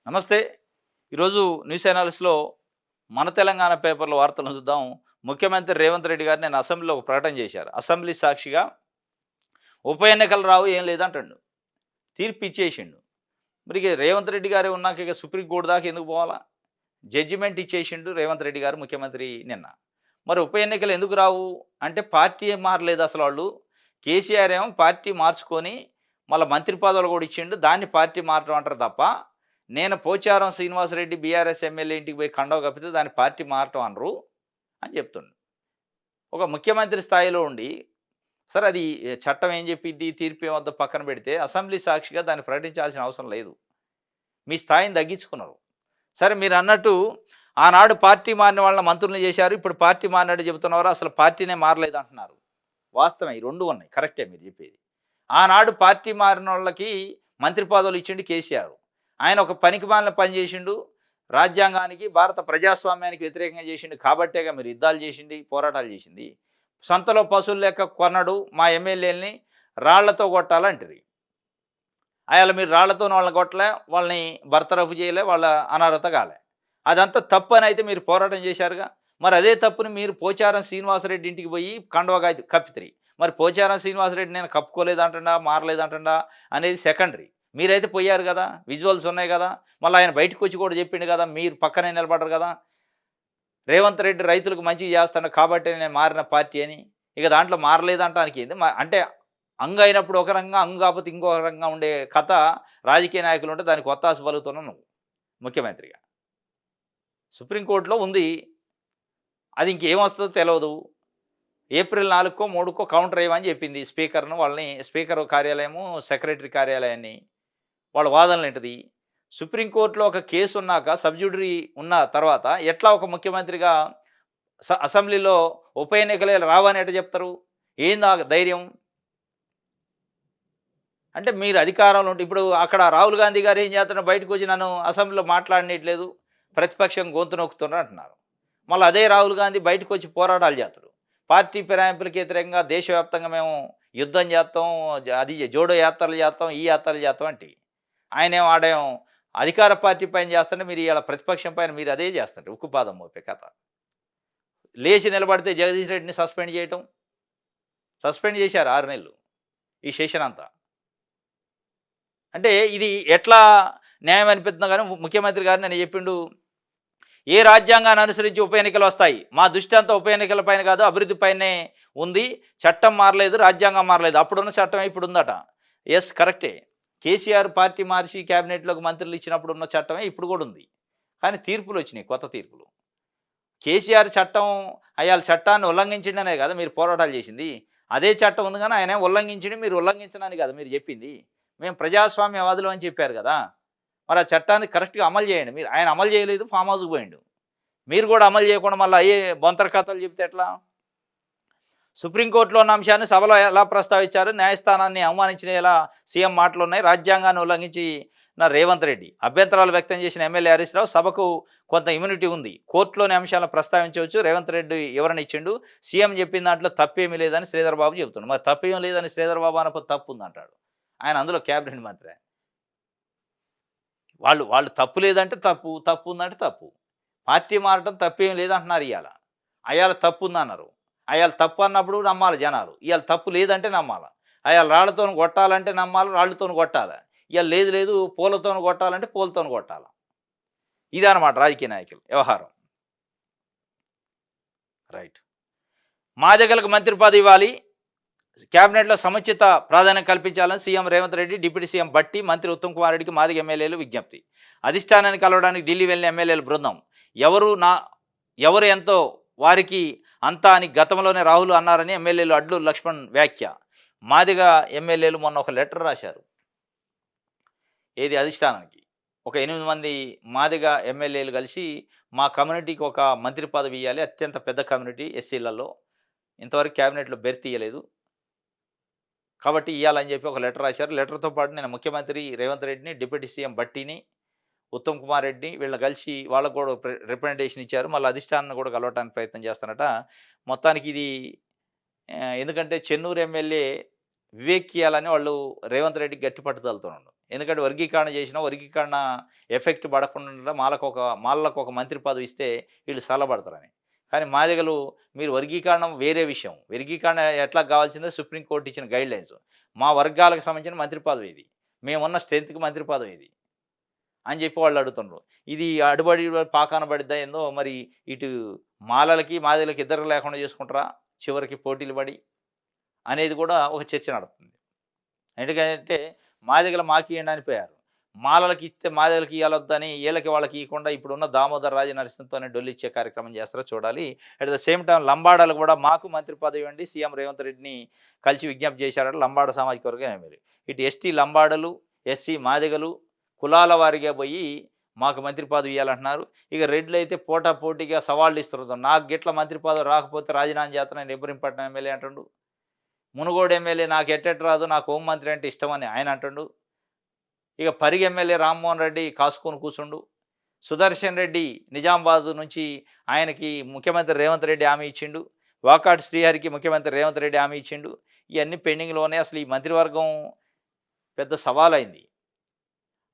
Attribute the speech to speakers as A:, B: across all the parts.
A: నమస్తే. ఈరోజు న్యూస్ అనాలిసిస్‌లో మన తెలంగాణ పేపర్‌లో వార్తలను చూద్దాం. ముఖ్యమంత్రి రేవంత్ రెడ్డి గారు నిన్న అసెంబ్లీలో ఒక ప్రకటన చేశారు. అసెంబ్లీ సాక్షిగా ఉప ఎన్నికలు రావు ఏం లేదంటుండు. తీర్పు ఇచ్చేసిండు. మరి ఇక రేవంత్ రెడ్డి గారే ఉన్నాక ఇక సుప్రీం కోర్ట్ దాకా ఎందుకు పోవాలా? జడ్జిమెంట్ ఇచ్చేసిండు రేవంత్ రెడ్డి గారు ముఖ్యమంత్రి నిన్న. మరి ఉప ఎన్నికలు ఎందుకు రావు అంటే పార్టీ ఏం మారలేదు అసలు వాళ్ళు. కేసీఆర్ ఏమో పార్టీ మార్చుకొని మళ్ళా మంత్రి పదవులు కూడా ఇచ్చిండు. దాన్ని పార్టీ మారటం అంటారు తప్ప, నేను పోచారం శ్రీనివాసరెడ్డి బీఆర్ఎస్ ఎమ్మెల్యే ఇంటికి పోయి కండువ కప్పితే దాన్ని పార్టీ మారటం అనరు అని చెప్తుండు. ఒక ముఖ్యమంత్రి స్థాయిలో ఉండి సరే అది చట్టం ఏం చెప్పిద్ది, తీర్పు ఏమొద్దో పక్కన పెడితే అసెంబ్లీ సాక్షిగా దాన్ని ప్రకటించాల్సిన అవసరం లేదు. మీ స్థాయిని తగ్గించుకున్నారు. సరే మీరన్నట్టు ఆనాడు పార్టీ మారిన వాళ్ళని మంత్రుల్ని చేశారు. ఇప్పుడు పార్టీ మారినట్టు చెబుతున్నారు. అసలు పార్టీనే మారలేదంటున్నారు. వాస్తవమే ఈ 2 ఉన్నాయి. కరెక్టే మీరు చెప్పేది. ఆనాడు పార్టీ మారినోళ్ళకి మంత్రి పదవులు ఇచ్చిండు కేసీఆర్. ఆయన ఒక పనికిమాలిన పని చేసిండు. రాజ్యాంగానికి, భారత ప్రజాస్వామ్యానికి వ్యతిరేకంగా చేసిండు కాబట్టేగా మీరు యుద్ధాలు చేసింది, పోరాటాలు చేసింది. సంతలో పశువులు లెక్క కొన్నాడు మా ఎమ్మెల్యేలని రాళ్లతో కొట్టాలంటిరి. అయాల మీరు రాళ్లతోని వాళ్ళని కొట్టలే, వాళ్ళని బర్తరఫ్ చేయలే, వాళ్ళ అనర్హత కాలే. అదంతా తప్పనైతే మీరు పోరాటం చేశారుగా. మరి అదే తప్పుని మీరు పోచారం శ్రీనివాసరెడ్డి ఇంటికి పోయి కండువగా కప్పితిరి. మరి పోచారం శ్రీనివాసరెడ్డి నేను కప్పుకోలేదంటండా, మారలేదంటండా అనేది సెకండరీ. మీరైతే పోయారు కదా, విజువల్స్ ఉన్నాయి కదా. మళ్ళీ ఆయన బయటకు వచ్చి కూడా చెప్పిండు కదా, మీరు పక్కనే నిలబడరు కదా. రేవంత్ రెడ్డి రైతులకు మంచిగా చేస్తాడు కాబట్టి నేను మారిన పార్టీ అని. ఇక దాంట్లో మారలేదంటానికి ఏంది? అంటే అంగు అయినప్పుడు ఒక రకంగా, అంగు కాకపోతే ఇంకొక రకంగా ఉండే కథ రాజకీయ నాయకులు ఉంటే దానికి ఒత్తాసు పలుకుతున్నావు నువ్వు ముఖ్యమంత్రిగా. సుప్రీంకోర్టులో ఉంది. అది ఇంకేమొస్తుందో తెలవదు. ఏప్రిల్ 4కో, 3కో కౌంటర్ ఏయమని చెప్పింది స్పీకర్‌ను వాళ్ళని. స్పీకర్ కార్యాలయము, సెక్రటరీ కార్యాలయాన్ని. వాళ్ళ వాదనలేంటిది. సుప్రీంకోర్టులో ఒక కేసు ఉన్నాక సబ్‌జ్యుడిషరీ ఉన్న తర్వాత ఎట్లా ఒక ముఖ్యమంత్రిగా అసెంబ్లీలో ఉప ఎన్నికలే రావని ఎట్లా చెప్తారు? ఏంది ఆ ధైర్యం? అంటే మీరు అధికారంలో ఉంటే ఇప్పుడు అక్కడ రాహుల్ గాంధీ గారు ఏం చేస్తున్నారు, బయటకు వచ్చి నన్ను అసెంబ్లీలో మాట్లాడనీయట్లేదు, ప్రతిపక్షం గొంతు నొక్కుతున్నారు అంటున్నారు. మళ్ళీ అదే రాహుల్ గాంధీ బయటకు వచ్చి పోరాటాలు చేస్తాడు. పార్టీ ఫిరాయింపులకు వ్యతిరేకంగా దేశవ్యాప్తంగా మేము యుద్ధం చేస్తాం, అది జోడో యాత్రలు చేస్తాం, ఈ యాత్రలు చేస్తాం అంటే ఆయనేమో ఆడేం అధికార పార్టీ పైన చేస్తుంటే మీరు ఇవాళ ప్రతిపక్షం పైన మీరు అదే చేస్తుంటారు. ఉక్కుపాదం మోపే కథ. లేచి నిలబడితే జగదీష్ రెడ్డిని సస్పెండ్ చేయటం, సస్పెండ్ చేశారు 6 నెలలు ఈ సెషన్ అంతా. అంటే ఇది ఎట్లా న్యాయం అనిపిస్తుందో కానీ ముఖ్యమంత్రి గారు నేను చెప్పిండు, ఏ రాజ్యాంగాన్ని అనుసరించి ఉప ఎన్నికలు వస్తాయి, మా దృష్టి అంతా ఉప ఎన్నికల పైన కాదు అభివృద్ధి పైనే ఉంది. చట్టం మారలేదు, రాజ్యాంగం మారలేదు, అప్పుడున్న చట్టం ఇప్పుడు ఉందట. ఎస్ కరెక్టే. కేసీఆర్ పార్టీ మార్చి క్యాబినెట్లోకి మంత్రులు ఇచ్చినప్పుడు ఉన్న చట్టమే ఇప్పుడు కూడా ఉంది. కానీ తీర్పులు వచ్చినాయి, కొత్త తీర్పులు. కేసీఆర్ చట్టం అయాల చట్టాన్ని ఉల్లంఘించిండనే కదా మీరు పోరాటాలు చేసింది. అదే చట్టం ఉంది కానీ ఆయన ఉల్లంఘించింది, మీరు ఉల్లంఘించడానికి కదా మీరు చెప్పింది. మేము ప్రజాస్వామ్యవాదులు అని చెప్పారు కదా. మరి ఆ చట్టాన్ని కరెక్ట్గా అమలు చేయండి. మీరు ఆయన అమలు చేయలేదు, ఫామ్ హౌస్కి పోయిండు. మీరు కూడా అమలు చేయకుండా మళ్ళీ అయ్యే బొంతర కథలు చెప్తే ఎట్లా? సుప్రీంకోర్టులో ఉన్న అంశాన్ని సభలో ఎలా ప్రస్తావించారు, న్యాయస్థానాన్ని అవమానించిన ఎలా సీఎం మాటలు ఉన్నాయి, రాజ్యాంగాన్ని ఉల్లంఘించి రేవంత్ రెడ్డి అభ్యంతరాలు వ్యక్తం చేసిన ఎమ్మెల్యే హరీష్ రావు, సభకు కొంత ఇమ్యూనిటీ ఉంది, కోర్టులోని అంశాలను ప్రస్తావించవచ్చు, రేవంత్ రెడ్డి వివరణ ఇచ్చిండు, సీఎం చెప్పిన దాంట్లో తప్పేమీ లేదని శ్రీధర్ బాబు చెబుతున్నాడు. మరి తప్పేం లేదని శ్రీధర్ బాబు అనకపోతే తప్పు ఉందంటాడు ఆయన, అందులో క్యాబినెట్ మంత్రి. వాళ్ళు వాళ్ళు తప్పు లేదంటే తప్పు, తప్పు ఉందంటే తప్పు. పార్టీ మారటం తప్పేం లేదంటున్నారు ఇవాళ. అయాల తప్పు ఉందన్నారు. అయాల తప్పు అన్నప్పుడు నమ్మాలి జనాలు. ఇవాళ తప్పు లేదంటే నమ్మాలి. అయాల రాళ్లతోని కొట్టాలంటే నమ్మాలి, రాళ్ళతోని కొట్టాలి. ఇవాళ లేదు లేదు పూలతోని కొట్టాలంటే పూలతోని కొట్టాలి. ఇదన్నమాట రాజకీయ నాయకులు వ్యవహారం. రైట్. మాదిగలకు మంత్రి పదవి ఇవ్వాలి, క్యాబినెట్లో సముచిత ప్రాధాన్యం కల్పించాలని CM Revanth Reddy, deputy CM బట్టి, మంత్రి ఉత్తమ్ కుమార్ రెడ్డికి మాదిగ ఎమ్మెల్యేలు విజ్ఞప్తి. అధిష్టానాన్ని కలవడానికి ఢిల్లీ వెళ్ళిన ఎమ్మెల్యేల బృందం. ఎవరు నా ఎవరు ఎంతో వారికి అంతా అని గతంలోనే రాహుల్ అన్నారని ఎమ్మెల్యేలు అడ్లు లక్ష్మణ్ వ్యాఖ్య. మాదిగ ఎమ్మెల్యేలు మొన్న ఒక లెటర్ రాశారు. ఏది అధిష్టానానికి. ఒక 8 మంది మాదిగ ఎమ్మెల్యేలు కలిసి మా కమ్యూనిటీకి ఒక మంత్రి పదవి ఇవ్వాలి, అత్యంత పెద్ద కమ్యూనిటీ ఎస్సీలలో, ఇంతవరకు క్యాబినెట్లో బెర్త్ ఇయ్యలేదు కాబట్టి ఇవ్వాలని చెప్పి ఒక లెటర్ రాశారు. లెటర్తో పాటు నేను ముఖ్యమంత్రి రేవంత్ రెడ్డిని, డిప్యూటీ సీఎం బట్టిని, ఉత్తమ్ కుమార్ రెడ్డిని వీళ్ళని కలిసి వాళ్ళకు కూడా రిప్రజెంటేషన్ ఇచ్చారు. మళ్ళీ అధిష్టానాన్ని కూడా కలవటానికి ప్రయత్నం చేస్తానట. మొత్తానికి ఇది ఎందుకంటే చెన్నూరు ఎమ్మెల్యే వివేక్ వాళ్ళు రేవంత్ రెడ్డి గట్టి పట్టుదలతో ఉండు. ఎందుకంటే వర్గీకరణ చేసినా వర్గీకరణ ఎఫెక్ట్ పడకుండా మాలలకు ఒక మంత్రి పదవి ఇస్తే వీళ్ళు సల్లబడతారని. కానీ మాదిగలు మీరు వర్గీకరణ వేరే విషయం. వర్గీకరణ ఎట్లా కావాల్సిందో సుప్రీంకోర్టు ఇచ్చిన గైడ్‌లైన్స్. మా వర్గాలకు సంబంధించిన మంత్రి పదవి ఇది. మేమున్న స్ట్రెంత్‌కి మంత్రి పదవి ఇది. అని చెప్పి వాళ్ళు అడుగుతుండ్రు. ఇది అడుబడి పాకాన పడిద్దా ఏందో మరి ఇటు మాలలకి, మాదిగలకి ఇద్దరు లేకుండా చేసుకుంటారా? చివరికి పోటీలు పడి అనేది కూడా ఒక చర్చ నడుస్తుంది. ఎందుకంటే మాదిగలు మాకియ్యండి అనిపోయారు. మాలలకి ఇస్తే మాదిగలకి ఇయ్యాలొద్దని ఈళ్ళకి వాళ్ళకి ఇయ్యకుండా ఇప్పుడున్న దామోదర్ రాజ నరసింహతోనే డొల్లిచ్చే కార్యక్రమం చేస్తారో చూడాలి. అట్ ద సేమ్ టైమ్ లంబాడాలు కూడా మాకు మంత్రి పదవి ఇవ్వండి సీఎం రేవంత్ రెడ్డిని కలిసి విజ్ఞప్తి చేశారట లంబాడ సామాజిక వర్గం ఎమ్మెల్యే. ఇటు ఎస్టీ లంబాడలు, ఎస్సీ మాదిగలు కులాల వారీగా పోయి మాకు మంత్రి పదవి ఇవ్వాలంటున్నారు. ఇక రెడ్లయితే పోటాపోటీగా సవాళ్ళు ఇస్తున్నారు. నాకు గిట్ల మంత్రి పదవి రాకపోతే రాజీనామా చేస్తాను నేను ఇబ్రహీంపట్నం ఎమ్మెల్యే అంటుండు. మునుగోడు ఎమ్మెల్యే నాకు ఎట్టెట్ట రాదు నాకు హోంమంత్రి అంటే ఇష్టమని ఆయన అంటుండు. ఇక పరిగి ఎమ్మెల్యే రామ్మోహన్ రెడ్డి కాసుకొని కూర్చుండు. సుదర్శన్ రెడ్డి నిజామాబాద్ నుంచి ఆయనకి ముఖ్యమంత్రి రేవంత్ రెడ్డి హామీ ఇచ్చిండు. వాకాటి శ్రీహరికి ముఖ్యమంత్రి రేవంత్ రెడ్డి హామీ ఇచ్చిండు. ఇవన్నీ పెండింగ్‌లోనే అసలు ఈ మంత్రివర్గం పెద్ద సవాలైంది.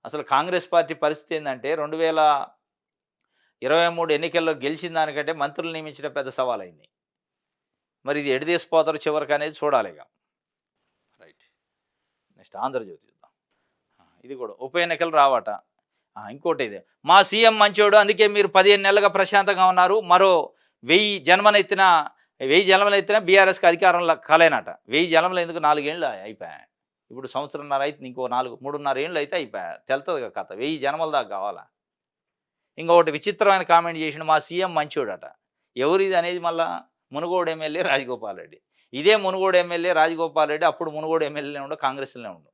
A: అసలు కాంగ్రెస్ పార్టీ పరిస్థితి ఏందంటే 2023 ఎన్నికల్లో గెలిచిన దానికంటే మంత్రులు నియమించడం పెద్ద సవాలైంది. మరి ఇది ఎటు తీసుకుపోతారో చివరికనేది చూడాలిగ. రైట్. నెక్స్ట్ ఆంధ్రజ్యోతి చూద్దాం. ఇది కూడా ఉప ఎన్నికలు రావట. ఇంకోటి ఇది మా సీఎం మంచోడు అందుకే మీరు 15 నెలలుగా ప్రశాంతంగా ఉన్నారు. మరో 1000 జన్మలెత్తినా బీఆర్ఎస్‌కి అధికారంలో కలేనట. 1000 జన్మలు ఎందుకు 4 ఏళ్ళు అయిపోయాయి. ఇప్పుడు సంవత్సరంన్నర అయితే ఇంకో 3.5 ఏళ్ళు అయితే అయిపోయా. తెలుతదిగా కథ. 1000 జన్మల దాకా కావాలా? ఇంకొకటి విచిత్రమైన కామెంట్ చేసిండు మా సీఎం మంచోడట. ఎవరిది అనేది మళ్ళా మునుగోడు ఎమ్మెల్యే రాజగోపాల్ రెడ్డి. ఇదే మునుగోడు ఎమ్మెల్యే రాజగోపాల్ రెడ్డి అప్పుడు మునుగోడు ఎమ్మెల్యేనే ఉండు కాంగ్రెస్‌లోనే ఉండు.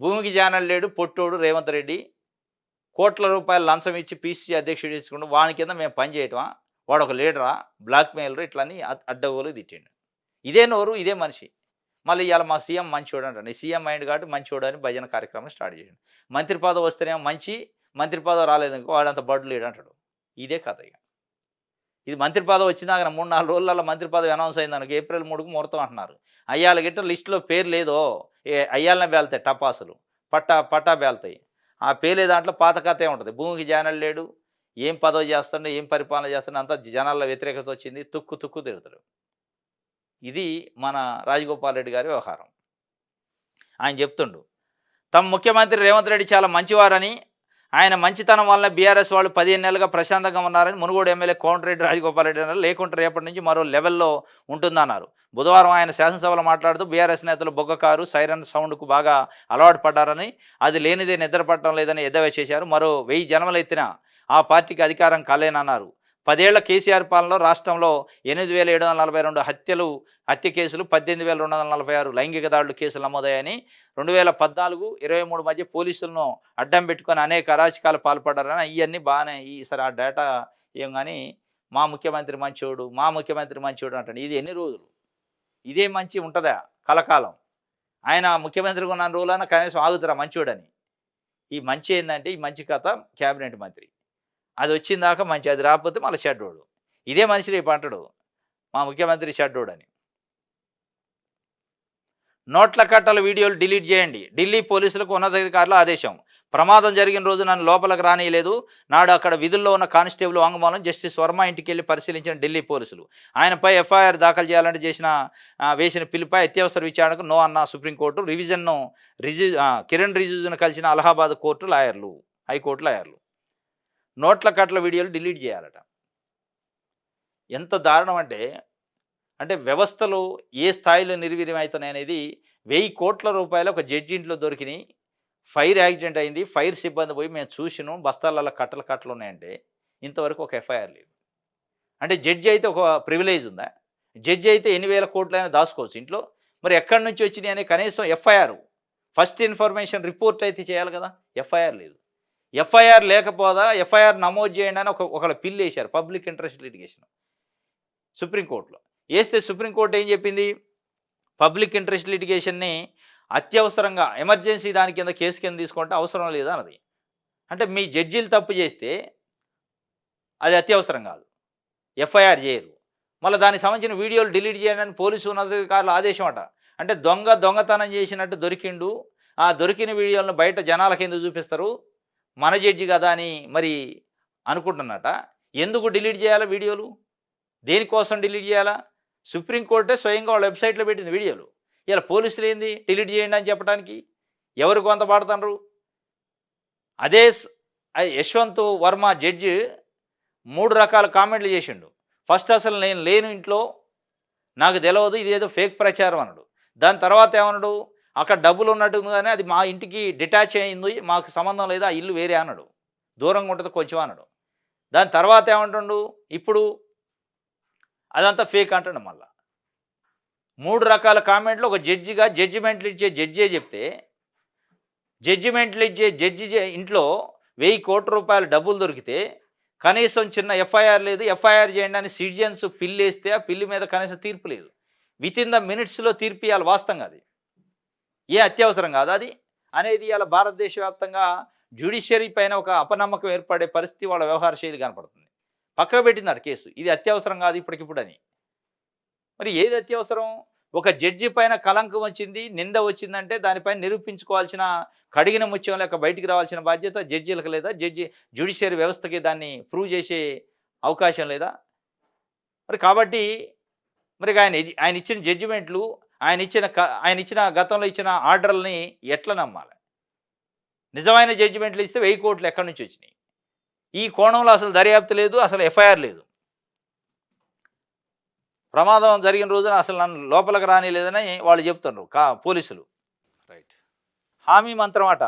A: భూమికి జానడు లేడు పొట్టోడు రేవంత్ రెడ్డి. కోట్ల రూపాయలు లంచం ఇచ్చి పీసీసీ అధ్యక్షుడు చేసుకుంటూ వాని కింద మేము పని చేయటమా? వాడొక లీడరా? బ్లాక్‌మెయిలర్ ఇట్లని అడ్డగోలు తిట్టిండు. ఇదే నోరు, ఇదే మనిషి. మళ్ళీ ఇవాళ మా సీఎం మంచోడు అంటాడు. సీఎం అయిండు కాబట్టి మంచోడు అని భజన కార్యక్రమం స్టార్ట్ చేసిండు. మంత్రి పదవి వస్తేనేమో మంచి, మంత్రి పదవి రాలేదనుకో వాడంత బడ్డు లేడు అంటాడు. ఇదే కథ ఇక. ఇది మంత్రి పదవి వచ్చిందాక 3, 4 రోజులలో మంత్రి పదవి అనౌన్స్ అయిందనుకో ఏప్రిల్ 3కు ముహూర్తం అంటున్నారు. అయ్యాల గిట్ట లిస్టులో పేరు లేదో అయ్యాలనే బేల్తాయి టపాసులు. పట్టా బేల్తాయి. ఆ పేలే దాంట్లో పాత కథే ఉంటుంది. భూమికి జానడు లేడు. ఏం పదవి చేస్తుండో, ఏం పరిపాలన చేస్తుండో అంతా జనాల్లో వ్యతిరేకత వచ్చింది. తుక్కు తిడతాడు. ఇది మన రాజగోపాల్ రెడ్డి గారి వ్యవహారం. ఆయన చెప్తుండు. తమ ముఖ్యమంత్రి రేవంత్ రెడ్డి చాలా మంచివారని, ఆయన మంచితనం వలన బీఆర్ఎస్ వాళ్ళు 15 నెలలుగా ప్రశాంతంగా ఉన్నారని మునుగోడు ఎమ్మెల్యే కోమటిరెడ్డి రాజగోపాల్ రెడ్డి అన్నారు. లేకుంటే రేపటి నుంచి మరో లెవెల్లో ఉంటుందన్నారు. బుధవారం ఆయన శాసనసభలో మాట్లాడుతూ బీఆర్ఎస్ నేతలు బొగ్గకారు, సైరన్ సౌండ్కు బాగా అలవాటు పడ్డారని, అది లేనిదే నిద్ర పట్టడం లేదని ఎద్దేవా చేశారు. మరో 1000 జన్మలెత్తినా ఆ పార్టీకి అధికారం కాలేనన్నారు. 10 ఏళ్ల కేసీఆర్ పాలనలో రాష్ట్రంలో 8,742 హత్య కేసులు, 18,246 లైంగిక దాడుల కేసులు నమోదయ్యాయని, 2014-23 మధ్య పోలీసులను అడ్డం పెట్టుకొని అనేక అరాచకాలు పాల్పడ్డారని ఇవన్నీ బాగానే ఈసారి ఆ డేటా ఏం కానీ మా ముఖ్యమంత్రి మంచోడు అంటాడు. ఇది ఎన్ని రోజులు? ఇదే మంచి ఉంటుందా కలకాలం? ఆయన ముఖ్యమంత్రిగా ఉన్న రోజులైనా కనీసం ఆగుతారా మంచోడని? ఈ మంచి ఏంటంటే ఈ మంచి కథ క్యాబినెట్ మంత్రి. అది వచ్చిందాక మంచి, అది రాకపోతే మళ్ళీ షడ్డోడు. ఇదే మనిషి రేపు అంటాడు మా ముఖ్యమంత్రి షడ్డోడు అని. నోట్ల కట్టల వీడియోలు డిలీట్ చేయండి. ఢిల్లీ పోలీసులకు ఉన్నతాధికారుల ఆదేశం. ప్రమాదం జరిగిన రోజు నన్ను లోపలికి రానియలేదు. నాడు అక్కడ విధుల్లో ఉన్న కానిస్టేబుల్ వాంగ్మూలం జస్టిస్ వర్మ ఇంటికి వెళ్ళి పరిశీలించిన ఢిల్లీ పోలీసులు. ఆయనపై ఎఫ్ఐఆర్ దాఖలు చేయాలంటే వేసిన పిలుపై అత్యవసర విచారణకు నో అన్న సుప్రీంకోర్టు. కిరణ్ రిజిజును కలిసిన అలహాబాద్ హైకోర్టు లాయర్లు. నోట్ల కట్టల వీడియోలు డిలీట్ చేయాలట. ఎంత దారుణం అంటే వ్యవస్థలు ఏ స్థాయిలో నిర్వీర్యం అవుతున్నాయి అనేది 1000 కోట్ల రూపాయలు ఒక జడ్జి ఇంట్లో దొరికినాయి. ఫైర్ యాక్సిడెంట్ అయింది. ఫైర్ సిబ్బంది పోయి మేము చూసినాం బస్తాలలో కట్టలు ఉన్నాయంటే ఇంతవరకు ఒక ఎఫ్ఐఆర్ లేదు. అంటే జడ్జి అయితే ఒక ప్రివిలేజ్ ఉందా? జడ్జి అయితే ఎన్ని వేల కోట్లైనా దాచుకోవచ్చు ఇంట్లో. మరి ఎక్కడి నుంచి వచ్చినాయి అనే కనీసం ఎఫ్ఐఆర్ ఫస్ట్ ఇన్ఫర్మేషన్ రిపోర్ట్ అయితే చేయాలి కదా. ఎఫ్ఐఆర్ లేదు. ఎఫ్ఐఆర్ లేకపోదా ఎఫ్ఐఆర్ నమోదు చేయండి అని ఒకళ్ళ పిల్లు వేశారు పబ్లిక్ ఇంట్రెస్ట్ లిటిగేషన్ సుప్రీంకోర్టులో. వేస్తే సుప్రీంకోర్టు ఏం చెప్పింది? పబ్లిక్ ఇంట్రెస్ట్ లిటిగేషన్ని అత్యవసరంగా ఎమర్జెన్సీ దాని కింద కేసు కింద తీసుకుంటే అవసరం లేదా అన్నది. అంటే మీ జడ్జీలు తప్పు చేస్తే అది అత్యవసరం కాదు, ఎఫ్ఐఆర్ చేయరు. మళ్ళీ దానికి సంబంధించిన వీడియోలు డిలీట్ చేయండి అని పోలీసు ఉన్నతాధికారుల ఆదేశం అట. అంటే దొంగతనం చేసినట్టు దొరికిండు. ఆ దొరికిన వీడియోలను బయట జనాలకెందుకు చూపిస్తారు? మన జడ్జి గదా అని మరి అనుకుంటున్నట. ఎందుకు డిలీట్ చేయాలా వీడియోలు? దేనికోసం డిలీట్ చేయాలా? సుప్రీం కోర్టే స్వయంగా వాళ్ళ వెబ్‌సైట్‌లో పెట్టింది వీడియోలు. ఇలా పోలీసులేంది డిలీట్ చేయండి అని చెప్పడానికి? ఎవరు వంత పాడుతుండ్రు? అదే యశ్వంత్ వర్మ జడ్జి 3 రకాల కామెంట్లు చేసిండు. ఫస్ట్ అసలు నేను లేను ఇంట్లో, నాకు తెలవదు, ఇదేదో ఫేక్ ప్రచారం అన్నాడు. దాని తర్వాత ఏమన్నాడు? అక్కడ డబ్బులు ఉన్నట్టుంది గానీ అది మా ఇంటికి డిటాచ్ అయింది. మాకు సంబంధం లేదు. ఆ ఇల్లు వేరే అన్నాడు. దూరంగా ఉంటది కొంచెం అన్నాడు. దాని తర్వాత ఏమంటుండు? ఇప్పుడు అదంతా ఫేక్ అంటుండు మళ్ళా. 3 రకాల కామెంట్లు ఒక జడ్జిగా జడ్జిమెంట్లు ఇచ్చే జడ్జే చెప్తే, జడ్జిమెంట్లు ఇచ్చే జడ్జి ఇంట్లో ₹1000,00,00,000 డబ్బులు దొరికితే కనీసం చిన్న ఎఫ్ఐఆర్ లేదు. ఎఫ్ఐఆర్ చేయండి అని సిటిజన్స్ పిల్లేస్తే ఆ పిల్లి మీద కనీసం తీర్పు లేదు. వితిన్ ద మినిట్స్‌లో తీర్పు ఇయ్యాలి వాస్తవంగా అది. ఏ అత్యవసరం కాదా అది? అనేది ఇయాల భారతదేశ వ్యాప్తంగా జ్యుడిషియరీ పైన ఒక అపనమ్మకం ఏర్పడే పరిస్థితి వాళ్ళ వ్యవహార శైలి కనపడుతుంది. పక్కకు పెట్టిందట కేసు. ఇది అత్యవసరం కాదు ఇప్పటికిప్పుడని. మరి ఏది అత్యవసరం? ఒక జడ్జి పైన కళంకం వచ్చింది, నింద వచ్చిందంటే దానిపైన నిరూపించుకోవాల్సిన కడిగిన ముత్యం లెక్క బయటికి రావాల్సిన బాధ్యత జడ్జీలకు లేదా? జ్యుడిషియరీ వ్యవస్థకి దాన్ని ప్రూవ్ చేసే అవకాశం లేదా? మరి కాబట్టి మరి ఆయన ఇచ్చిన జడ్జిమెంట్లు, ఆయన ఇచ్చిన గతంలో ఇచ్చిన ఆర్డర్‌లని ఎట్లా నమ్మాలి? నిజమైన జడ్జిమెంట్లు ఇస్తే 1000,00,00,000 ఎక్కడి నుంచి వచ్చినాయి? ఈ కోణంలో అసలు దర్యాప్తు లేదు, అసలు ఎఫ్ఐఆర్ లేదు. ప్రమాదం జరిగిన రోజున అసలు నన్ను లోపలికి రానీయలేదని వాళ్ళు చెప్తున్నారు పోలీసులు. రైట్. హామీ మంత్రం అట.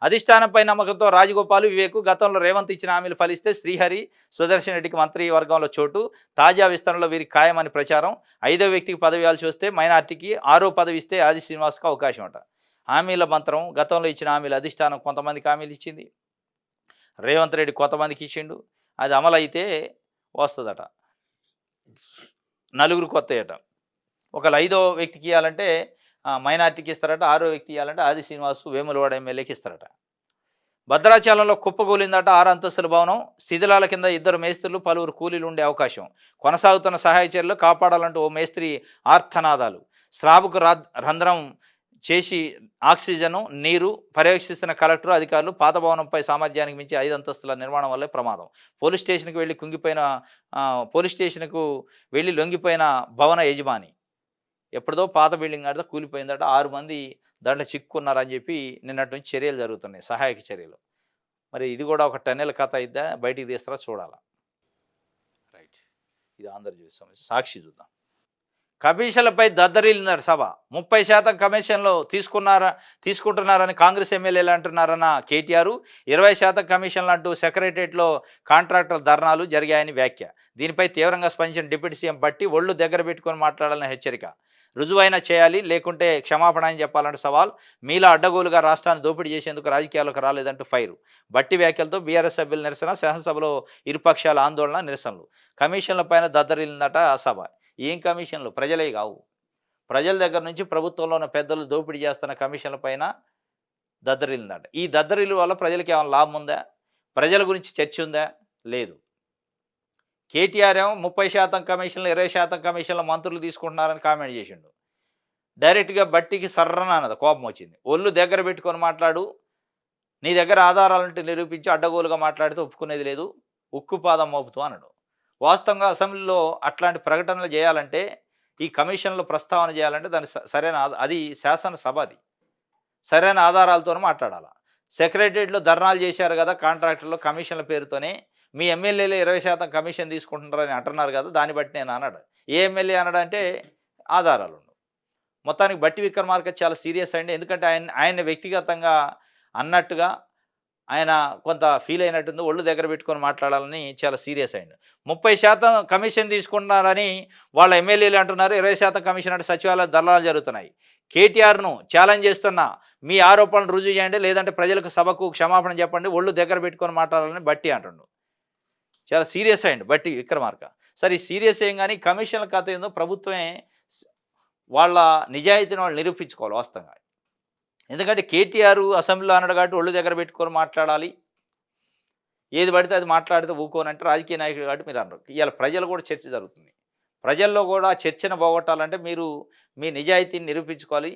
A: అధిష్టానంపై నమ్మకంతో రాజగోపాల్, వివేక్ గతంలో రేవంత్ ఇచ్చిన హామీలు ఫలిస్తే శ్రీహరి, సుదర్శన్ రెడ్డికి మంత్రివర్గంలో చోటు. తాజా విస్తరణలో వీరికి ఖాయమని ప్రచారం. 5వ వ్యక్తికి పదవి ఇవ్వాల్సి వస్తే మైనార్టీకి, 6వ పదవి ఇస్తే ఆది శ్రీనివాస్‌కు అవకాశం అట. హామీల మంత్రం. గతంలో ఇచ్చిన హామీలు అధిష్టానం కొంతమందికి హామీలు ఇచ్చింది. రేవంత్ రెడ్డి కొంతమందికి ఇచ్చిండు. అది అమలైతే వస్తుందట. నలుగురికి వస్తాయట. ఒకవేళ 5వ వ్యక్తికి ఇవ్వాలంటే మైనార్టీకి ఇస్తారట. 6వ వ్యక్తి ఇవ్వాలంటే ఆది శ్రీనివాస్ వేములవాడ ఎమ్మెల్యేకి ఇస్తారట. భద్రాచలంలో కుప్పకూలిందట 6 అంతస్తుల భవనం. శిథిలాల కింద 2 మేస్త్రులు, పలువురు కూలీలు ఉండే అవకాశం. కొనసాగుతున్న సహాయ చర్యలు కాపాడాలంటూ ఓ మేస్త్రి ఆర్తనాదాలు. స్లాబ్కు రంధ్రం చేసి ఆక్సిజను, నీరు పర్యవేక్షిస్తున్న కలెక్టర్, అధికారులు. పాత భవనంపై సామర్థ్యానికి మించి 5 అంతస్తుల నిర్మాణం వల్లే ప్రమాదం. పోలీస్ స్టేషన్కు వెళ్ళి లొంగిపోయిన భవన యజమాని. ఎప్పుడుదో పాత బిల్డింగ్ అడితే కూలిపోయిందట. 6 మంది దాంట్లో చిక్కుకున్నారని చెప్పి నిన్నటి నుంచి చర్యలు జరుగుతున్నాయి, సహాయక చర్యలు. మరి ఇది కూడా ఒక టన్నెల కథ అయిద్దా, బయటికి తీస్తారా చూడాలా. రైట్. ఇది ఆంధ్రజ్యోతి సమస్య. సాక్షి చూద్దాం. కమిషన్లపై దద్దరిల్లిందట సభ. 30% కమిషన్లు తీసుకుంటున్నారని కాంగ్రెస్ ఎమ్మెల్యేలు అంటున్నారన్న కేటీఆర్. 20% కమిషన్లు అంటూ సెక్రటరియట్లో కాంట్రాక్టర్ ధర్నాలు జరిగాయని వ్యాఖ్య. దీనిపై తీవ్రంగా స్పందించిన డిప్యూటీ సీఎం బట్టి ఒళ్ళు దగ్గర పెట్టుకొని మాట్లాడాలని హెచ్చరిక. రుజువైనా చేయాలి, లేకుంటే క్షమాపణ అని చెప్పాలంటే సవాల్. మీలా అడ్డగోలుగా రాష్ట్రాన్ని దోపిడీ చేసేందుకు రాజకీయాలకు రాలేదంటూ ఫైరు. బట్టి వ్యాఖ్యలతో బీఆర్ఎస్ సభ్యుల నిరసన. శాసనసభలో ఇరుపక్షాల ఆందోళన, నిరసనలు. కమిషన్లపైన దద్దరిల్లిందట సభ. ఏం కమిషన్లు? ప్రజలే కావు. ప్రజల దగ్గర నుంచి ప్రభుత్వంలో ఉన్న పెద్దలు దోపిడీ చేస్తున్న కమిషన్ల పైన దద్దరిల్లిందట. ఈ దద్దరిల్లు వల్ల ప్రజలకు ఏమైనా లాభం ఉందా? ప్రజల గురించి చర్చ ఉందా? లేదు. కేటీఆర్ ఏమో 30% కమిషన్లు, 20% కమిషన్లు మంత్రులు తీసుకుంటున్నారని కామెంట్ చేసిండు. డైరెక్ట్గా బట్టికి సర్రన అన్నది, కోపం వచ్చింది. ఒళ్ళు దగ్గర పెట్టుకొని మాట్లాడు, నీ దగ్గర ఆధారాలంటే నిరూపించి అడ్డగోలుగా మాట్లాడితే ఒప్పుకునేది లేదు, ఉక్కుపాదం మోపుతూ అన్నాడు. వాస్తవంగా అసెంబ్లీలో అట్లాంటి ప్రకటనలు చేయాలంటే, ఈ కమిషన్లు ప్రస్తావన చేయాలంటే దాని సరైన అది శాసనసభ, అది సరైన ఆధారాలతో మాట్లాడాలి. సెక్రటరియట్లో ధర్నాలు చేశారు కదా కాంట్రాక్టర్లు కమిషన్ల పేరుతోనే, మీ ఎమ్మెల్యేలే 20% కమిషన్ తీసుకుంటున్నారని అంటున్నారు కదా, దాన్ని బట్టి నేను అన్నాడు. ఏ ఎమ్మెల్యే అన్నాడంటే ఆధారాలు ఉండవు. మొత్తానికి బట్టి విక్రమార్క చాలా సీరియస్ అండి. ఎందుకంటే ఆయన వ్యక్తిగతంగా అన్నట్టుగా ఆయన కొంత ఫీల్ అయినట్టుంది. ఒళ్ళు దగ్గర పెట్టుకొని మాట్లాడాలని చాలా సీరియస్ అయింది. 30% కమిషన్ తీసుకుంటున్నారని వాళ్ళ ఎమ్మెల్యేలు అంటున్నారు. 20% కమిషన్ అంటే సచివాలయ దళాలు జరుగుతున్నాయి. కేటీఆర్ను ఛాలెంజ్ చేస్తున్నా, మీ ఆరోపణలు రుజువు చేయండి, లేదంటే ప్రజలకు సభకు క్షమాపణ చెప్పండి, ఒళ్ళు దగ్గర పెట్టుకొని మాట్లాడాలని బట్టి అంటుండు. చాలా సీరియస్ అయ్యండి బట్టి విక్రమార్క. సరే, ఈ సీరియస్ ఏం కానీ కమిషన్ల కథ ఏందో ప్రభుత్వమే వాళ్ళ నిజాయితీని వాళ్ళు నిరూపించుకోవాలి వాస్తవంగా. ఎందుకంటే కేటీఆర్ అసెంబ్లీలో అన్నాడు కాబట్టి ఒళ్ళు దగ్గర పెట్టుకొని మాట్లాడాలి, ఏది పడితే అది మాట్లాడితే ఊకోనంటే రాజకీయ నాయకుడు కాబట్టి మీరు అన్నారు. ఇవాళ ప్రజలు కూడా చర్చ జరుగుతుంది. ప్రజల్లో కూడా చర్చను పోగొట్టాలంటే మీరు మీ నిజాయితీని నిరూపించుకోవాలి.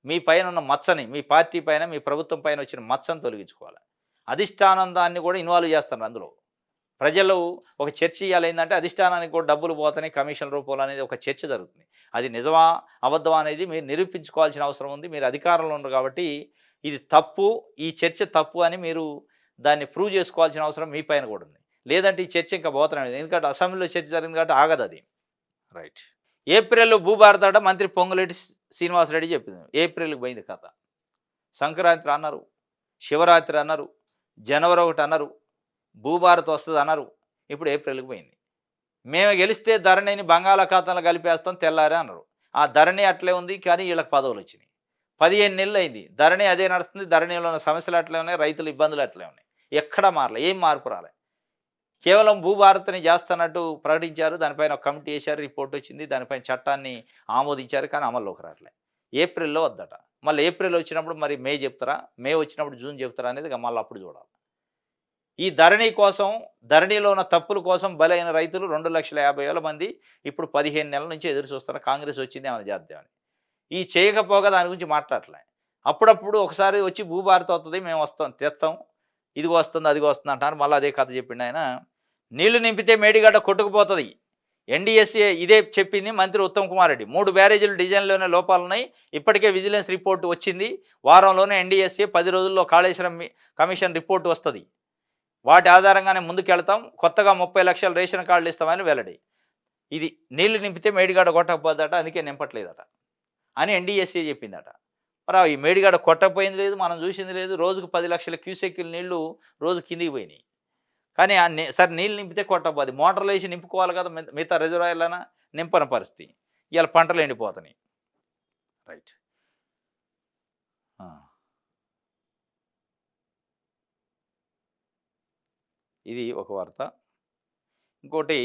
A: మీ పైన ఉన్న మచ్చని, మీ పార్టీ పైన, మీ ప్రభుత్వం పైన వచ్చిన మచ్చను తొలగించుకోవాలి. అధిష్టానం దాన్ని కూడా ఇన్వాల్వ్ చేస్తున్నారు అందులో. ప్రజలు ఒక చర్చ ఇయ్యాలేందంటే అధిష్టానానికి కూడా డబ్బులు పోతున్నాయి కమిషన్ రూపంలో అనేది ఒక చర్చ జరుగుతుంది. అది నిజమా? అబద్ధమా? అనేది మీరు నిరూపించుకోవాల్సిన అవసరం ఉంది. మీరు అధికారంలో ఉన్నారు కాబట్టి ఇది తప్పు, ఈ చర్చ తప్పు అని మీరు దాన్ని ప్రూవ్ చేసుకోవాల్సిన అవసరం మీ పైన కూడా ఉంది. లేదంటే ఈ చర్చ ఇంకా పోతూనే ఉంది. ఎందుకంటే అసెంబ్లీలో చర్చ జరిగింది కాబట్టి ఆగదది. రైట్. ఏప్రిల్‌లో భూభారత్ మంత్రి పొంగులేటి శ్రీనివాసరెడ్డి చెప్పింది. ఏప్రిల్‌కి పోయింది కథ. సంక్రాంతి అన్నారు, శివరాత్రి అన్నారు, జనవరి 1 అన్నారు, భూభారత్ వస్తదన్నారు. ఇప్పుడు ఏప్రిల్‌కి పోయింది. మేము గెలిస్తే ధరణిని బంగాళాఖాతంలో కలిపేస్తాం తెల్లారే అన్నారు. ఆ ధరణి అట్లే ఉంది కానీ వీళ్ళకి పదవులొచ్చినాయి. 15 నెలలయింది. ధరణి అదే నడుస్తుంది. ధరణిలో ఉన్న సమస్యలు అట్లే ఉన్నాయి. రైతుల ఇబ్బందులు అట్లే ఉన్నాయి. ఎక్కడా మారలే. ఏం మార్పు రాలే. కేవలం భూభారత్‌ని చేస్తున్నట్టు ప్రకటించారు. దానిపైన ఒక కమిటీ ఏశారు. రిపోర్ట్ వచ్చింది. దానిపైన చట్టాన్ని ఆమోదించారు. కానీ అమల్లోకి రాట్లే. ఏప్రిల్‌లో వద్దట. మళ్ళీ ఏప్రిల్ వచ్చినప్పుడు మరి మే చెప్తారా? మే వచ్చినప్పుడు జూన్ చెప్తారా అనేది ఇక మళ్ళీ అప్పుడు చూడాలి. ఈ ధరణి కోసం, ధరణిలో ఉన్న తప్పుల కోసం బలైన రైతులు 2,50,000 మంది ఇప్పుడు 15 నెలల నుంచి ఎదురు చూస్తున్నారు. కాంగ్రెస్ వచ్చింది ఏమైనా చేద్దామని. ఈ చేయకపోగా దాని గురించి మాట్లాడట్లే. అప్పుడప్పుడు ఒకసారి వచ్చి భూభారత్ వస్తది. మేము వస్తాం, తెస్తాం. ఇదిగో వస్తుంది, అదిగో వస్తుంది అంటారు. మళ్ళీ అదే కథ చెప్పిండాయన. నీళ్లు నింపితే మేడిగడ్డ కొట్టుకుపోతది. ఎన్డీఎస్ఏ ఇదే చెప్పింది మంత్రి ఉత్తమ్ కుమార్ రెడ్డి. 3 బ్యారేజీలు డిజైన్‌లోనే లోపాలున్నాయి. ఇప్పటికే విజిలెన్స్ రిపోర్ట్ వచ్చింది. వారంలోనే ఎన్డీఎస్ఏ 10 రోజుల్లో కాళేశ్వరం కమిషన్ రిపోర్ట్ వస్తది. వాటి ఆధారంగానే ముందుకెళ్తాం. కొత్తగా 30 లక్షల రేషన్ కార్డులు ఇస్తామని వెల్లడి. ఇది నీళ్లు నింపితే మేడిగడ్డ కొట్టకపోద్దట. అందుకే నింపట్లేదట అని ఎన్డీఎస్ఏ చెప్పిందట. మరి ఈ మేడిగడ్డ కొట్టకపోయింది లేదు, మనం చూసింది లేదు. రోజుకు 10 లక్షల క్యూసెక్కుల నీళ్లు రోజు కిందికి పోయినాయి. కానీ సరే నీళ్ళు నింపితే కొట్టకపోదు. మోటార్లు వేసి నింపుకోవాలి కదా మిగతా రిజర్వాయర్లైనా నింపని పరిస్థితి. ఇవాళ పంటలు ఎండిపోతున్నాయి. రైట్. ఇది ఒక వార్త. ఇంకోటి,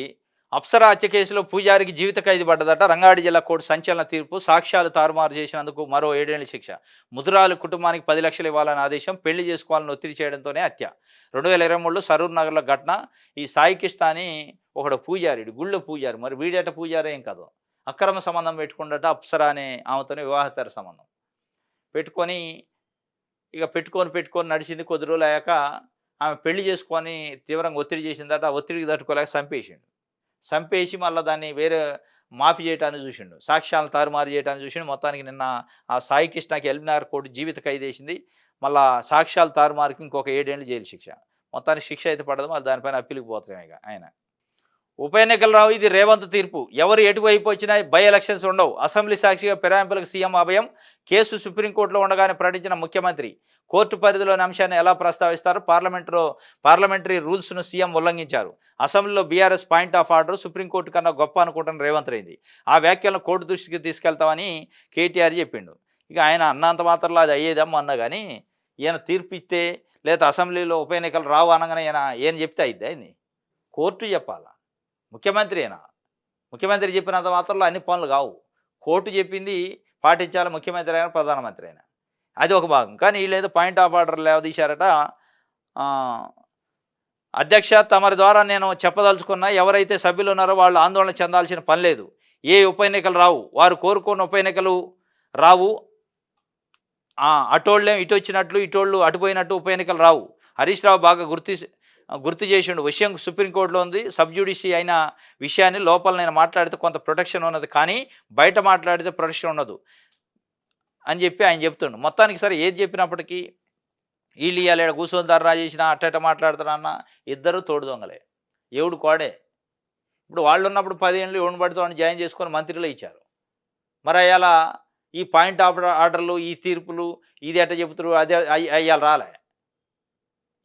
A: అప్సరా హత్య కేసులో పూజారికి జీవిత ఖైదు పడ్డదట. రంగారెడ్డి జిల్లా కోర్టు సంచలన తీర్పు. సాక్ష్యాలు తారుమారు చేసినందుకు మరో 7 ఏళ్ల శిక్ష. ముదురాలు కుటుంబానికి 10 లక్షలు ఇవ్వాలని ఆదేశం. పెళ్లి చేసుకోవాలని ఒత్తిడి చేయడంతోనే హత్య. 2023లో సరూర్ నగర్లో ఘటన. ఈ సాయి కృష్ణ అని ఒకడు పూజారి, గుళ్ళో పూజారి. మరి వీడేట పూజారి ఏం కాదు. అక్రమ సంబంధం పెట్టుకున్నట అప్సరా అనే ఆమెతోనే వివాహేతర సంబంధం పెట్టుకొని పెట్టుకొని నడిచింది. కొద్ది రోజులు అయ్యాక ఆమె పెళ్లి చేసుకొని తీవ్రంగా ఒత్తిడి చేసిందట. ఆ ఒత్తిడికి తట్టుకోలేక చంపేసి మళ్ళీ దాన్ని వేరే మాఫీ చేయటాన్ని చూసిండు. సాక్ష్యాలను తారుమారు చేయటాన్ని చూసిండు. మొత్తానికి నిన్న ఆ సాయి కృష్ణకి ఎల్బీనగర్ కోర్టు జీవిత ఖైదు వేసింది. మళ్ళా సాక్ష్యాలు తారుమారుకి ఇంకొక 7 ఏళ్ళు జైలు శిక్ష. మొత్తానికి శిక్ష అయితే పడదు. మళ్ళీ దానిపైన అప్పీల్కి పోతున్నాయి ఇక ఆయన. ఉప ఎన్నికలు రావు. ఇది రేవంత్ తీర్పు. ఎవరు ఎటువైపు వచ్చినా బై ఎలక్షన్స్ ఉండవు. అసెంబ్లీ సాక్షిగా ఫిరాయింపులకు సీఎం అభయం. కేసు సుప్రీంకోర్టులో ఉండగానే ప్రకటించిన ముఖ్యమంత్రి. కోర్టు పరిధిలోని అంశాన్ని ఎలా ప్రస్తావిస్తారు? పార్లమెంటరీ రూల్స్ను సీఎం ఉల్లంఘించారు. అసెంబ్లీలో BRS point of order. Supreme court కన్నా గొప్ప అనుకుంటున్న రేవంత్ రెడ్డి. ఆ వ్యాఖ్యలను కోర్టు దృష్టికి తీసుకెళ్తామని కేటీఆర్ చెప్పిండు. ఇక ఆయన అన్నంత మాత్రంలో అది అయ్యేదమ్మా అన్నా కానీ ఈయన తీర్పు ఇస్తే లేదా అసెంబ్లీలో ఉప ఎన్నికలు రావు అనగానే ఈయన ఏం చెప్తే అయిద్ది అయింది. కోర్టు చెప్పాలా? ముఖ్యమంత్రి చెప్పినంత మాత్రంలో అన్ని పనులు కావు. కోర్టు చెప్పింది పాటించాలి. ముఖ్యమంత్రి అయినా ప్రధానమంత్రి అయినా అది ఒక భాగం. కానీ వీళ్ళేదో పాయింట్ ఆఫ్ ఆర్డర్ లేవదీశారట. అధ్యక్ష, తమరి ద్వారా నేను చెప్పదలుచుకున్న ఎవరైతే సభ్యులు ఉన్నారో వాళ్ళు ఆందోళన చెందాల్సిన పని లేదు. ఏ ఉప ఎన్నికలు రావు. వారు కోరుకున్న ఉప ఎన్నికలు రావు. అటోళ్ళేం ఇటు వచ్చినట్లు, ఇటోళ్ళు అటుపోయినట్టు ఉప ఎన్నికలు రావు. హరీష్ రావు బాగా గుర్తు చేసిండు. విషయం సుప్రీంకోర్టులో ఉంది. సబ్జ్యుడిషి అయిన విషయాన్ని లోపల నేను మాట్లాడితే కొంత ప్రొటెక్షన్ ఉన్నది, కానీ బయట మాట్లాడితే ప్రొటెక్షన్ ఉండదు అని చెప్పి ఆయన చెప్తుండు. మొత్తానికి సరే ఏది చెప్పినప్పటికీ వీళ్ళు ఇవాళ కూర్చొని ధర్నా చేసిన అట్ట మాట్లాడుతారన్న ఇద్దరు తోడు దొంగలే. ఎవడు కోడే. ఇప్పుడు వాళ్ళు ఉన్నప్పుడు 10 ఏళ్ళు ఎవడిని పడితే వాడిని జాయిన్ చేసుకొని మంత్రిలో ఇచ్చారు. మరి అయ్యాల ఈ పాయింట్ ఆఫ్ ఆర్డర్లు, ఈ తీర్పులు, ఇది ఎట్ట చెబుతారు, అదే అయ్యాల రాలే.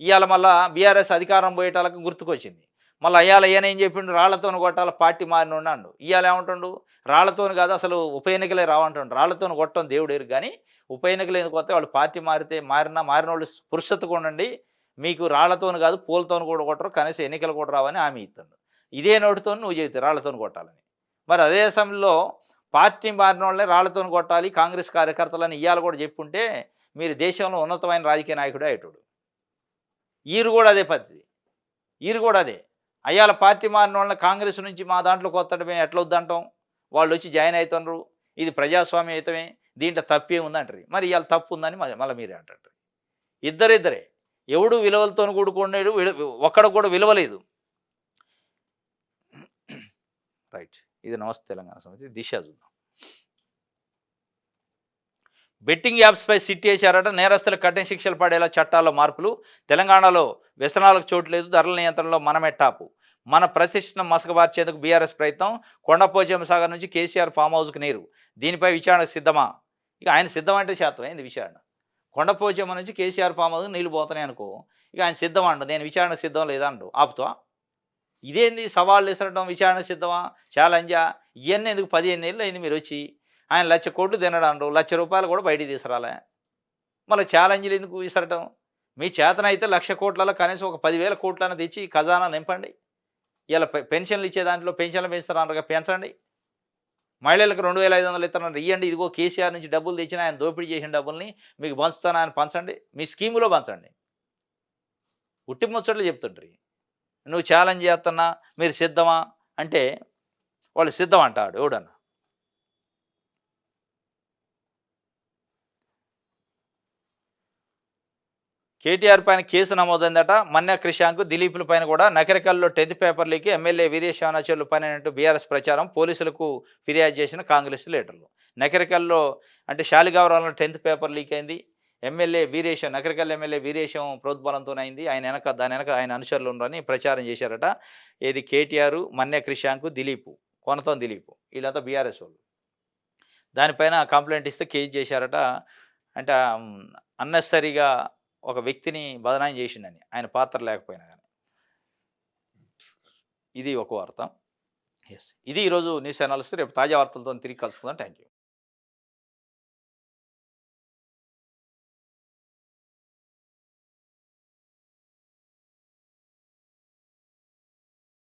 A: ఇవాళ మళ్ళా బీఆర్ఎస్ అధికారం పోయేటాలకు గుర్తుకొచ్చింది. మళ్ళీ అయ్యాల ఈయన ఏం చెప్పిండు, రాళ్లతోని కొట్టాల పార్టీ మారిన అండు. ఇవాళ ఏమంటుండు, రాళ్లతోని కాదు అసలు ఉప ఎన్నికలే రావంటుండు. రాళ్లతోని కొట్టడం దేవుడు ఎరుగు, కానీ ఉప ఎన్నికలు ఎందుకు వస్తే వాళ్ళు పార్టీ మారిన వాళ్ళు పురుషత్తుగా ఉండండి. మీకు రాళ్లతోని కాదు పూలతోని కూడా కొట్టరు, కనీసం ఎన్నికలు కూడా రావని హామీ ఇస్తుండు. ఇదే నోటితో నువ్వు చెబుతావు రాళ్లతోని కొట్టాలని. మరి అదే సమయంలో పార్టీ మారిన వాళ్ళని రాళ్లతోని కొట్టాలి కాంగ్రెస్ కార్యకర్తలని ఇవాళ కూడా చెప్పుంటే మీరు దేశంలో ఉన్నతమైన రాజకీయ నాయకుడే అయ్యేటోడు. ఈరు కూడా అదే పద్ధతి. ఈరు కూడా అదే. అయ్యాల పార్టీ మారిన వాళ్ళని కాంగ్రెస్ నుంచి మా దాంట్లోకి వస్తాడు మేము ఎట్లా వద్దంటాం, వాళ్ళు వచ్చి జాయిన్ అవుతున్నారు, ఇది ప్రజాస్వామ్యయుతమే, దీంట్లో తప్పే ఉందంటారు. మరి ఇవాళ తప్పు ఉందని మళ్ళీ మీరే అంటారు. ఇద్దరిద్దరే, ఎవడు విలువలతో కూడుకున్నాడు, ఒక్కడ కూడా విలువ లేదు. రైట్. ఇది నమస్తే తెలంగాణ సమితి దిశ చూద్దాం. బెట్టింగ్ యాప్స్పై సిట్ వేశారట, నేరస్తులకు కఠిన శిక్షలు పడేలా చట్టాల్లో మార్పులు, తెలంగాణలో వ్యసనాలకు చోటు లేదు, ధరల నియంత్రణలో మనమే టాపు, మన ప్రతిష్టను మసకబార్చేందుకు బీఆర్ఎస్ ప్రయత్నం, కొండపోచమ్మ సాగర్ నుంచి కేసీఆర్ ఫామ్ హౌస్కి నీరు, దీనిపై విచారణకు సిద్ధమా? ఇక ఆయన సిద్ధం అంటే శాతం ఏంది విచారణ? కొండపోచమ్మ నుంచి కేసీఆర్ ఫామ్ హౌస్ నీళ్ళు పోతున్నాయి అనుకో, ఇక ఆయన సిద్ధం అండు, నేను విచారణకు సిద్ధం లేదండు, ఆపుతా? ఇదేంది సవాళ్ళు విసరడం, విచారణ సిద్ధమా, ఛాలెంజా? ఇవన్నీ ఎందుకు? 15 ఏళ్ళు అయింది మీరు వచ్చి, ఆయన 1,00,000 కోట్లు తినడాండ్రు, 1,00,000 రూపాయలు కూడా బయటికి తీసుకురాలే, మళ్ళీ ఛాలెంజ్లు ఎందుకు విసరటం? మీ చేతనైతే 1,00,000 కోట్లలో కనీసం ఒక 10,000 కోట్లను తెచ్చి ఖజానా నింపండి. ఇలా పెన్షన్లు ఇచ్చే దాంట్లో పెన్షన్లు పెంచుతారన్నారుగా, పెంచండి. మహిళలకు 2,500 ఇస్తున్నారు, ఇవ్వండి. ఇదిగో కేసీఆర్ నుంచి డబ్బులు తెచ్చిన, ఆయన దోపిడీ చేసిన డబ్బుల్ని మీకు పంచుతాను, ఆయన పంచండి, మీ స్కీములో పంచండి. ఉట్టి ముచ్చట్లు చెప్తుండ్రి. నువ్వు ఛాలెంజ్ చేస్తున్నా, మీరు సిద్ధమా అంటే వాళ్ళు సిద్ధం అంటాడు ఎవడన్నా. కేటీఆర్ పైన కేసు నమోదైందట, మన్య క్రిషాంక్, దిలీపుల పైన కూడా. నకరికల్లో 10th paper leak, MLA Veeresh యానాచర్లు పైనంటూ బీఆర్ఎస్ ప్రచారం, పోలీసులకు ఫిర్యాదు చేసిన కాంగ్రెస్ లీడర్లు. నకరికల్లో అంటే శాలిగావరంలో 10th పేపర్ లీక్ అయింది, ఎమ్మెల్యే వీరేశం, నకరికల్ ఎమ్మెల్యే వీరేశం ప్రోద్బలంతోనైంది, దాని వెనక ఆయన అనుచరులు ఉన్నారని ప్రచారం చేశారట. ఏది కేటీఆర్, మన్య క్రిషాంక్, దిలీపు, కొనతం దిలీపు, వీళ్ళంతా బీఆర్ఎస్ వాళ్ళు. దానిపైన కంప్లైంట్ ఇస్తే కేసు చేశారట. అంటే అన్నెసరీగా ఒక వ్యక్తిని బదనాయం చేసిండని, ఆయన పాత్ర లేకపోయినా కానీ. ఇది ఒక వార్త. ఎస్, ఇది ఈరోజు న్యూస్ అనాలిసిస్. రేపు తాజా వార్తలతో తిరిగి కలుసుకుందాం. Thank you.